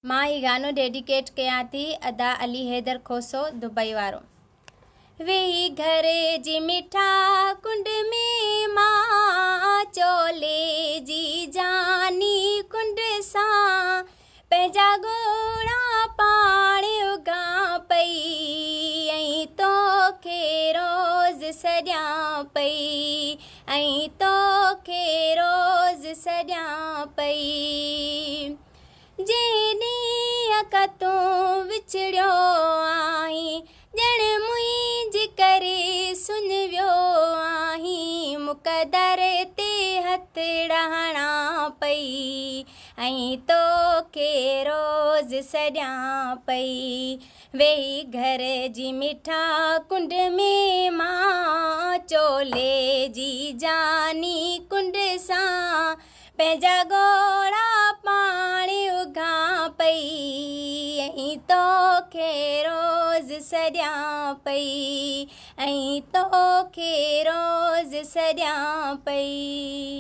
मां ही गानो डेडिकेट कयां थी अदा अली हैदर खोसो दुबई वारो। वेही घरे जी मिठा कुंड में मां चोले जी जानी कुंड सां पंहिंजा गोड़ा पाणी उगां पई ऐं तोखे रोज़ सॼां पई ऐं तोखे रोज़ सॼां पई। जेॾीं का तूं विछड़ियो आहीं ॼण मुंहिंजे करे सुन वियो आहीं मुक़दर ते हथ ॾाहणां पई ऐं तोखे रोज़ सॼां पई। वेही घर जी मिठा कुंड में मां चोले जी जानी कुंड सां पंहिंजा गोड़ा पाणी उगां पई ऐं तोखे रोज़ सॼां पई ऐं तोखे रोज़ सॼां पई।